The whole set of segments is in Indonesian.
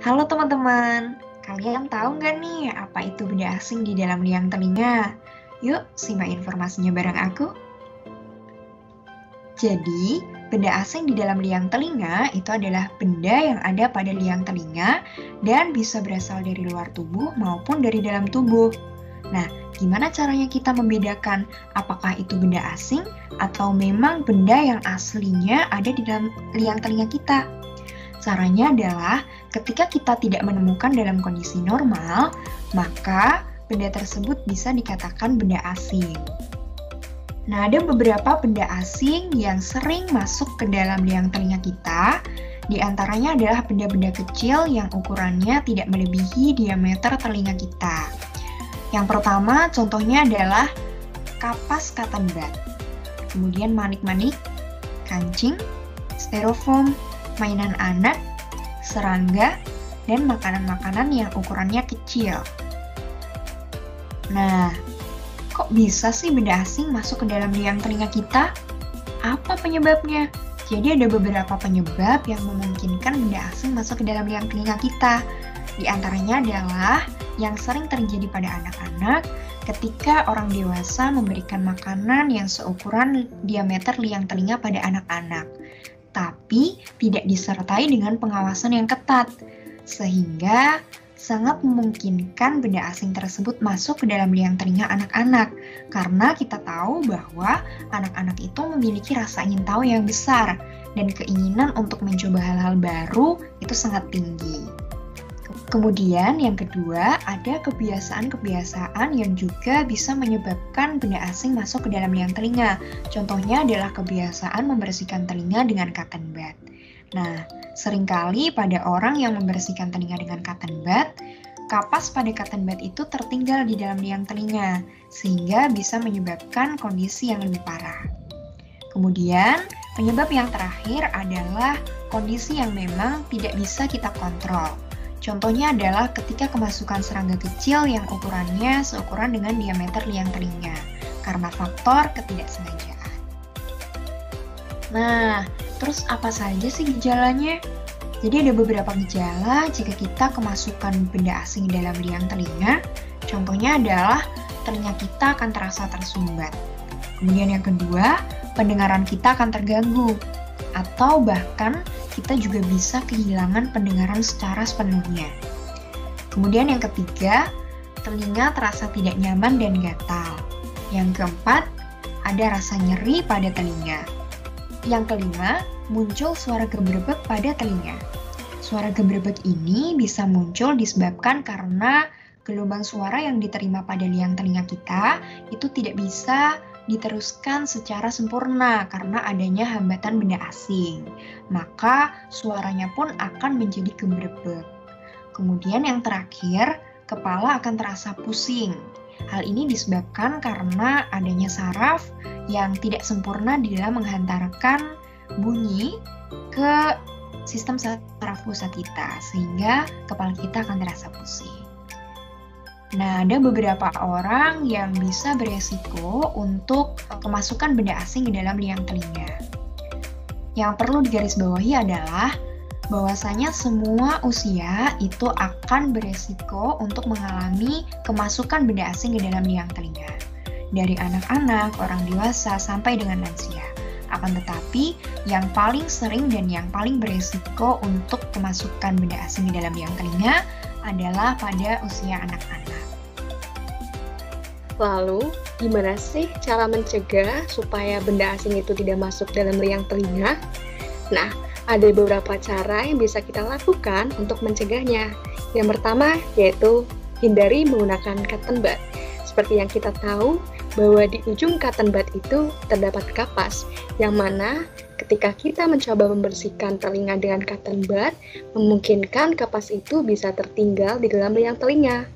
Halo teman-teman, kalian tahu nggak nih apa itu benda asing di dalam liang telinga? Yuk, simak informasinya bareng aku. Jadi, benda asing di dalam liang telinga itu adalah benda yang ada pada liang telinga dan bisa berasal dari luar tubuh maupun dari dalam tubuh. Nah, gimana caranya kita membedakan apakah itu benda asing atau memang benda yang aslinya ada di dalam liang telinga kita? Caranya adalah ketika kita tidak menemukan dalam kondisi normal, maka benda tersebut bisa dikatakan benda asing. Nah, ada beberapa benda asing yang sering masuk ke dalam liang telinga kita. Di antaranya adalah benda-benda kecil yang ukurannya tidak melebihi diameter telinga kita. Yang pertama contohnya adalah kapas cotton bud, kemudian manik-manik, kancing, styrofoam, mainan anak, serangga, dan makanan-makanan yang ukurannya kecil. Nah, kok bisa sih benda asing masuk ke dalam liang telinga kita? Apa penyebabnya? Jadi ada beberapa penyebab yang memungkinkan benda asing masuk ke dalam liang telinga kita. Di antaranya adalah yang sering terjadi pada anak-anak ketika orang dewasa memberikan makanan yang seukuran diameter liang telinga pada anak-anak, tapi tidak disertai dengan pengawasan yang ketat, sehingga sangat memungkinkan benda asing tersebut masuk ke dalam liang telinga anak-anak, karena kita tahu bahwa anak-anak itu memiliki rasa ingin tahu yang besar, dan keinginan untuk mencoba hal-hal baru itu sangat tinggi. Kemudian yang kedua, ada kebiasaan-kebiasaan yang juga bisa menyebabkan benda asing masuk ke dalam liang telinga. Contohnya adalah kebiasaan membersihkan telinga dengan cotton bud. Nah, seringkali pada orang yang membersihkan telinga dengan cotton bud, kapas pada cotton bud itu tertinggal di dalam liang telinga, sehingga bisa menyebabkan kondisi yang lebih parah. Kemudian, penyebab yang terakhir adalah kondisi yang memang tidak bisa kita kontrol. Contohnya adalah ketika kemasukan serangga kecil yang ukurannya seukuran dengan diameter liang telinga, karena faktor ketidaksengajaan. Nah, terus apa saja sih gejalanya? Jadi ada beberapa gejala jika kita kemasukan benda asing dalam liang telinga. Contohnya adalah telinga kita akan terasa tersumbat. Kemudian yang kedua, pendengaran kita akan terganggu. Atau bahkan kita juga bisa kehilangan pendengaran secara sepenuhnya. Kemudian yang ketiga, telinga terasa tidak nyaman dan gatal. Yang keempat, ada rasa nyeri pada telinga. Yang kelima, muncul suara gebrebek pada telinga. Suara gebrebek ini bisa muncul disebabkan karena gelombang suara yang diterima pada liang telinga kita itu tidak bisa diteruskan secara sempurna karena adanya hambatan benda asing. Maka suaranya pun akan menjadi gebrebek. Kemudian yang terakhir, kepala akan terasa pusing. Hal ini disebabkan karena adanya saraf yang tidak sempurna di dalam menghantarkan bunyi ke sistem saraf pusat kita, sehingga kepala kita akan terasa pusing. Nah, ada beberapa orang yang bisa beresiko untuk kemasukan benda asing ke dalam liang telinga. Yang perlu digarisbawahi adalah bahwasanya semua usia itu akan beresiko untuk mengalami kemasukan benda asing ke dalam liang telinga. Dari anak-anak, orang dewasa, sampai dengan lansia. Akan tetapi, yang paling sering dan yang paling beresiko untuk kemasukan benda asing di dalam liang telinga adalah pada usia anak-anak. Lalu, gimana sih cara mencegah supaya benda asing itu tidak masuk dalam liang telinga? Nah, ada beberapa cara yang bisa kita lakukan untuk mencegahnya. Yang pertama, yaitu hindari menggunakan cotton bud. Seperti yang kita tahu, bahwa di ujung cotton bud itu terdapat kapas, yang mana ketika kita mencoba membersihkan telinga dengan cotton bud, memungkinkan kapas itu bisa tertinggal di dalam liang telinga.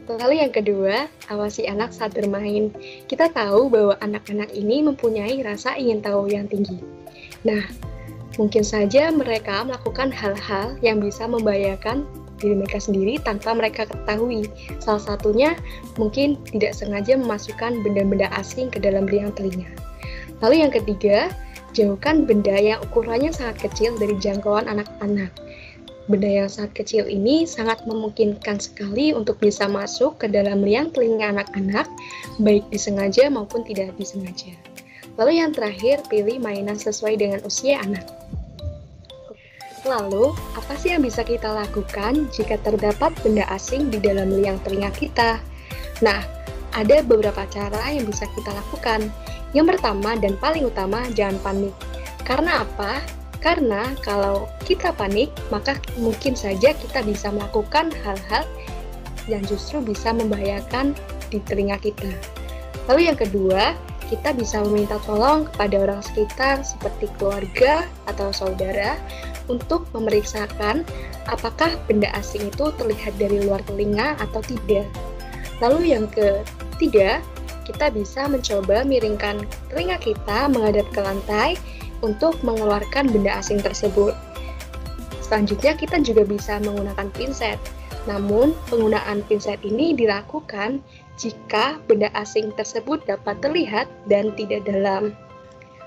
Lalu yang kedua, awasi anak saat bermain. Kita tahu bahwa anak-anak ini mempunyai rasa ingin tahu yang tinggi. Nah, mungkin saja mereka melakukan hal-hal yang bisa membahayakan diri mereka sendiri tanpa mereka ketahui. Salah satunya, mungkin tidak sengaja memasukkan benda-benda asing ke dalam liang telinga. Lalu yang ketiga, jauhkan benda yang ukurannya sangat kecil dari jangkauan anak-anak. Benda yang sangat kecil ini sangat memungkinkan sekali untuk bisa masuk ke dalam liang telinga anak-anak, baik disengaja maupun tidak disengaja. Lalu yang terakhir, pilih mainan sesuai dengan usia anak. Lalu, apa sih yang bisa kita lakukan jika terdapat benda asing di dalam liang telinga kita? Nah, ada beberapa cara yang bisa kita lakukan. Yang pertama dan paling utama, jangan panik. Karena apa? Karena kalau kita panik, maka mungkin saja kita bisa melakukan hal-hal yang justru bisa membahayakan di telinga kita. Lalu yang kedua, kita bisa meminta tolong kepada orang sekitar seperti keluarga atau saudara untuk memeriksakan apakah benda asing itu terlihat dari luar telinga atau tidak. Lalu yang ketiga, kita bisa mencoba miringkan telinga kita menghadap ke lantai untuk mengeluarkan benda asing tersebut. Selanjutnya kita juga bisa menggunakan pinset. Namun, penggunaan pinset ini dilakukan jika benda asing tersebut dapat terlihat dan tidak dalam.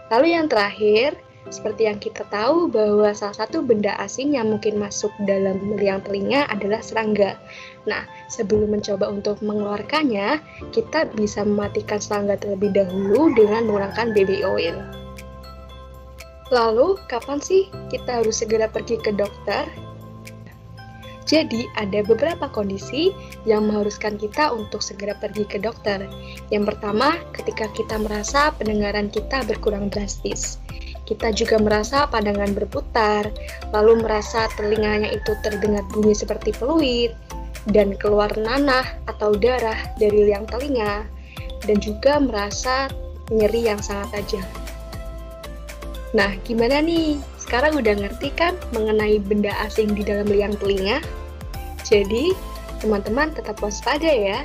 Lalu yang terakhir, seperti yang kita tahu bahwa salah satu benda asing yang mungkin masuk dalam liang telinga adalah serangga. Nah, sebelum mencoba untuk mengeluarkannya, kita bisa mematikan serangga terlebih dahulu dengan menggunakan baby oil. Lalu, kapan sih kita harus segera pergi ke dokter? Jadi, ada beberapa kondisi yang mengharuskan kita untuk segera pergi ke dokter. Yang pertama, ketika kita merasa pendengaran kita berkurang drastis. Kita juga merasa pandangan berputar, lalu merasa telinganya itu terdengar bunyi seperti peluit, dan keluar nanah atau darah dari liang telinga, dan juga merasa nyeri yang sangat tajam. Nah, gimana nih? Sekarang udah ngerti kan mengenai benda asing di dalam liang telinga? Jadi, teman-teman tetap waspada ya.